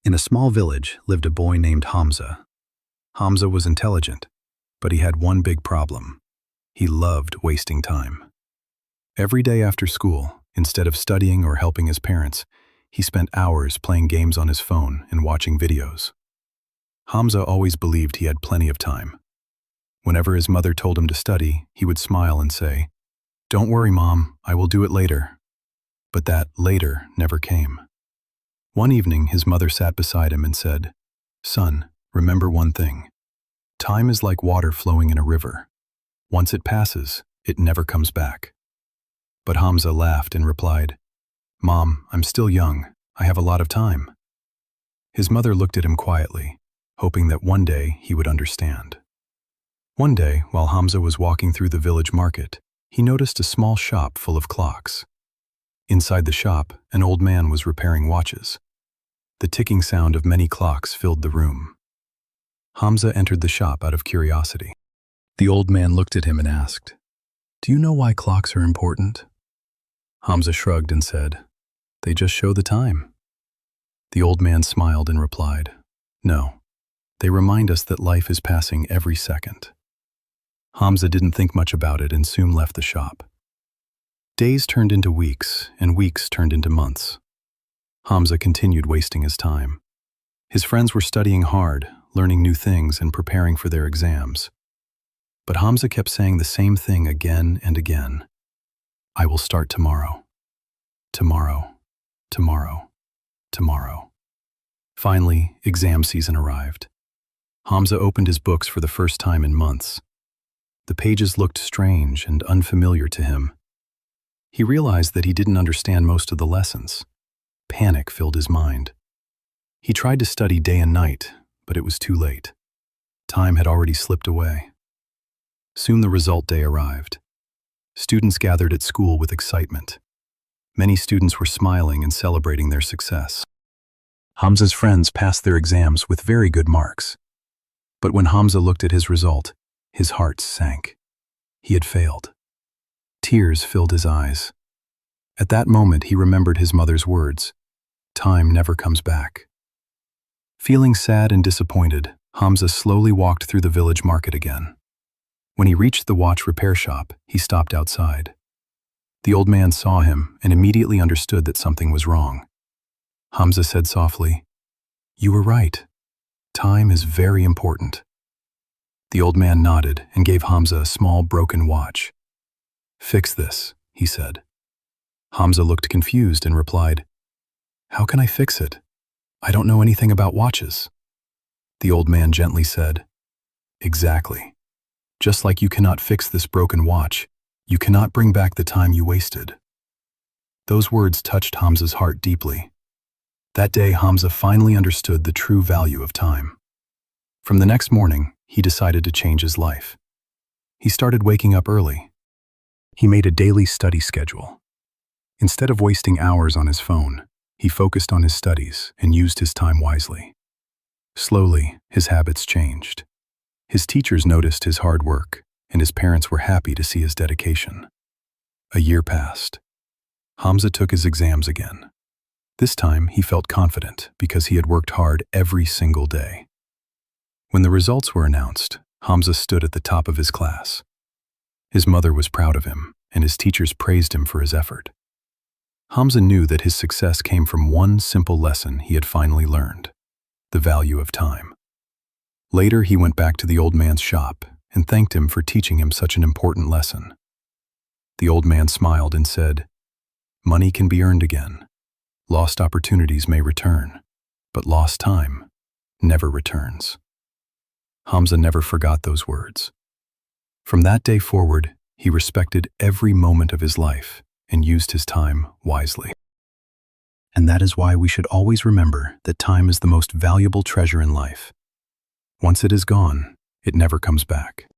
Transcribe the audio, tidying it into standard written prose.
In a small village lived a boy named Hamza. Hamza was intelligent, but he had one big problem. He loved wasting time. Every day after school, instead of studying or helping his parents, he spent hours playing games on his phone and watching videos. Hamza always believed he had plenty of time. Whenever his mother told him to study, he would smile and say, "Don't worry, Mom, I will do it later." But that later never came. One evening, his mother sat beside him and said, "Son, remember one thing. Time is like water flowing in a river. Once it passes, it never comes back." But Hamza laughed and replied, "Mom, I'm still young. I have a lot of time." His mother looked at him quietly, hoping that one day he would understand. One day, while Hamza was walking through the village market, he noticed a small shop full of clocks. Inside the shop, an old man was repairing watches. The ticking sound of many clocks filled the room. Hamza entered the shop out of curiosity. The old man looked at him and asked, "Do you know why clocks are important?" Hamza shrugged and said, "They just show the time." The old man smiled and replied, "No, they remind us that life is passing every second." Hamza didn't think much about it and soon left the shop. Days turned into weeks, and weeks turned into months. Hamza continued wasting his time. His friends were studying hard, learning new things and preparing for their exams. But Hamza kept saying the same thing again and again. "I will start tomorrow. Tomorrow. Tomorrow. Tomorrow." Finally, exam season arrived. Hamza opened his books for the first time in months. The pages looked strange and unfamiliar to him. He realized that he didn't understand most of the lessons. Panic filled his mind. He tried to study day and night, but it was too late. Time had already slipped away. Soon the result day arrived. Students gathered at school with excitement. Many students were smiling and celebrating their success. Hamza's friends passed their exams with very good marks. But when Hamza looked at his result, his heart sank. He had failed. Tears filled his eyes. At that moment, he remembered his mother's words, "Time never comes back." Feeling sad and disappointed, Hamza slowly walked through the village market again. When he reached the watch repair shop, he stopped outside. The old man saw him and immediately understood that something was wrong. Hamza said softly, "You were right. Time is very important." The old man nodded and gave Hamza a small broken watch. "Fix this," he said. Hamza looked confused and replied, "How can I fix it? I don't know anything about watches." The old man gently said, "Exactly. Just like you cannot fix this broken watch, you cannot bring back the time you wasted." Those words touched Hamza's heart deeply. That day, Hamza finally understood the true value of time. From the next morning, he decided to change his life. He started waking up early. He made a daily study schedule. Instead of wasting hours on his phone, he focused on his studies and used his time wisely. Slowly, his habits changed. His teachers noticed his hard work, and his parents were happy to see his dedication. A year passed. Hamza took his exams again. This time, he felt confident because he had worked hard every single day. When the results were announced, Hamza stood at the top of his class. His mother was proud of him, and his teachers praised him for his effort. Hamza knew that his success came from one simple lesson he had finally learned: the value of time. Later, he went back to the old man's shop and thanked him for teaching him such an important lesson. The old man smiled and said, "Money can be earned again. Lost opportunities may return, but lost time never returns." Hamza never forgot those words. From that day forward, he respected every moment of his life and used his time wisely. And that is why we should always remember that time is the most valuable treasure in life. Once it is gone, it never comes back.